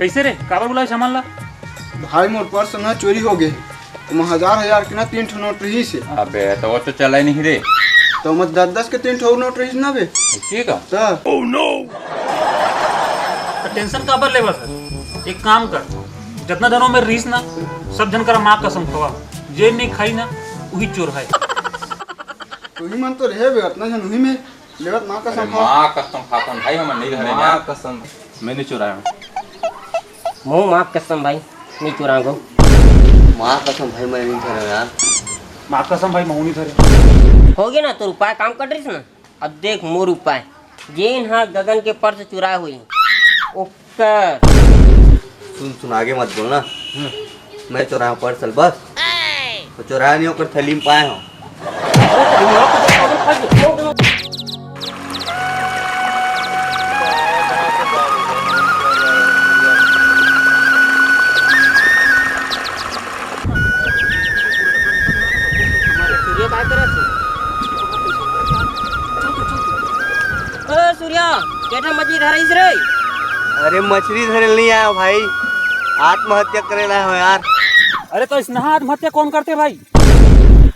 कैसे रे काबर बुलाए सामान ला? भाई मोर पर्स ना चोरी हो गए। तुम हजार के ना 3 ठो नोट रही से। अबे तो वो तो चला ही नहीं रे। तो मत 10 के 3 ठो नोट रही ना बे। ठीक है तो ओह नो। टेंशन काबर ले बस। एक काम कर, जितना जनों में रीस ना सब जन कर माँ कसम खवा, जे नहीं खाई ना वही चोर है। तू ही मन तो रहे बे अपना जन वही में लेवत माँ कसम खा। माँ कसम खाता हूँ भाई, हम नहीं धरे माँ कसम मैंने चुराया हूँ। मुँह माँ कसम भाई नहीं चुरा गो। माँ कसम भाई मैं नहीं धरा यार। माँ कसम भाई मऊ नहीं धरे। हो गया ना तो उपाय काम कर रही ना। अब देख मोर उपाय जेन हाँ गगन के पर्स चुराए हुई ओकर। सुन आगे मत बोलना। मैं चुराया हूँ पर्सल बस। तो चुराया नहीं होकर थैली में पाया हूँ। सूर्या केटा मछली धराइस रे। अरे मछली धरे नहीं आया भाई, आत्महत्या करे लाया हो यार। अरे तो इसने आत्महत्या कौन करते भाई?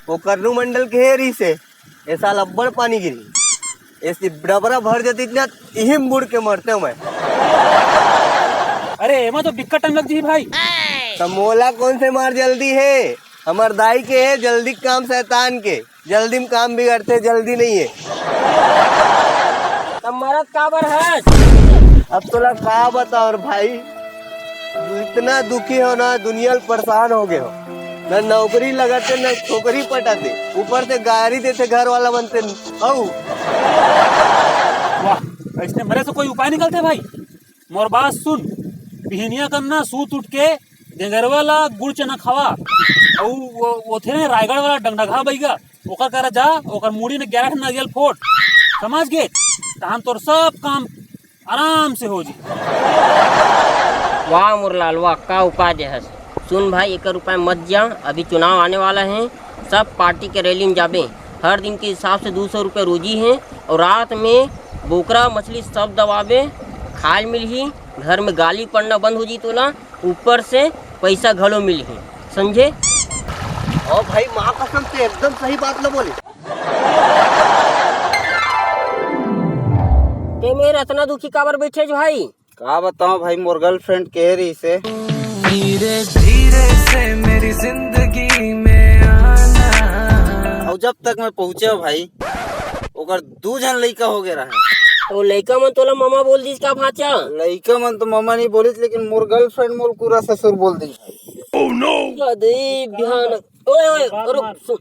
वो करनू मंडल के हेरी से ऐसा लब्बड़ पानी गिरी, ऐसी डबरा भर जाती इतना इहिम बुड़ के मरते हूँ मैं। अरे एमा तो दिक्कत टाइम लग जी भाई। समोला कौन से मार जल्दी है, हमार दाई के है जल्दी काम शैतान के। जल्दी में काम बिगड़ते जल्दी नहीं है। तब मरद काबर है? अब तोला का बताओ भाई, इतना दुखी हो ना दुनिया परेशान हो गए हो। न नौकरी लगाते न छोकरी पटाते, ऊपर से गाड़ी देते घर वाला बनते। वाह, इसने मरे से कोई उपाय निकलते भाई। मोर बात सुन, बिहनिया करना सूत उठ के देगर वाला गुड़ चना खावा और वो थे रायगढ़ वाला डंडघा बैगा ओकर करा जा, ओकर मुड़ी में 11 नारियल फोड़, समझ गए? तहन तोर सब काम आराम से हो जी। वाह मुरलाल वाह, का उपाय दे है। सुन भाई एक उपाय मत जा, अभी चुनाव आने वाला है, सब पार्टी के रैली में जाबे। हर दिन के हिसाब से 200 रुपये रोजी है और रात में बोकरा मछली सब दबाबे खाल मिलही। घर में गाली पड़ना बंद हो जी तोला, ऊपर से पैसा घलो मिलही, समझे? और भाई माँ कसम से एकदम सही बात न बोले। ते मेरे इतना दुखी काबर बैठे जो भाई? का बताओ भाई, मोर गर्लफ्रेंड कह रही से धीरे धीरे से मेरी जिंदगी में आना। और जब तक मैं पहुँचे भाई ओकर 2 जन लड़का हो गया रहा। तो लड़का मन तोला मामा बोल दी का भाचा? लड़का मन तो मामा नहीं बोली, लेकिन मोर गर्लफ्रेंड मोर पूरा ससुर बोल दी। Oh no. भयानक। ओए ओए रुक सुन,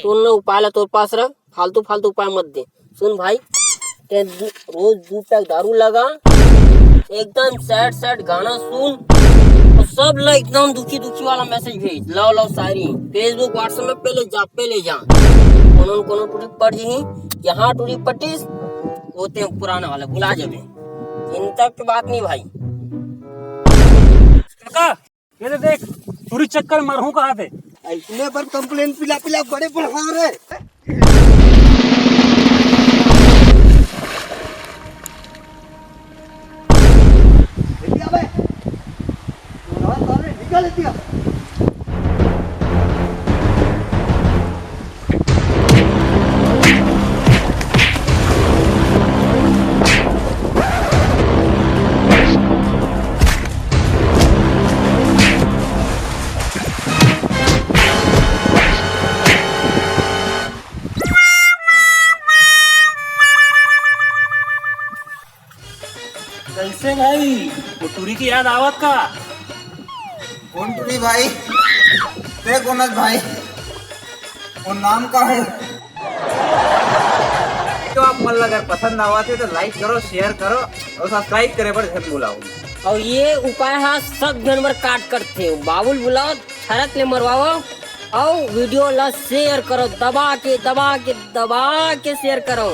तू ना उपाय ला तोर पास रख, फालतू फालतू उपाय मत दे। सुन भाई, ते रोज 2 पैक दारू लगा, एकदम सैड गाना सुन और सब ला एकदम दुखी वाला मैसेज भेज। लव शायरी फेसबुक व्हाट्सएप में पहले जा कोनो टूटी पड़ जी, यहाँ टूटी पट्टीस होते पुराना वाला बुला जाबे। चिंता की बात नहीं भाई। काका ये देख, चोरी चक्कर मरहूं कहाँ थे? इतने पर कंप्लेन पिला बड़े बढ़ा रहे। निकाल दिया। कैसे भाई, वो टूरी की याद आवत का? कौन टूरी भाई? ते कौन भाई? वो नाम का है? तो आप मन अगर पसंद आवाते तो लाइक करो, शेयर करो और सब्सक्राइब करे पर झन बुलाओ। और ये उपाय है सब जानवर काट करते बाबुल बुलाओ, छरक ले मरवाओ और वीडियो ला शेयर करो, दबा के शेयर करो।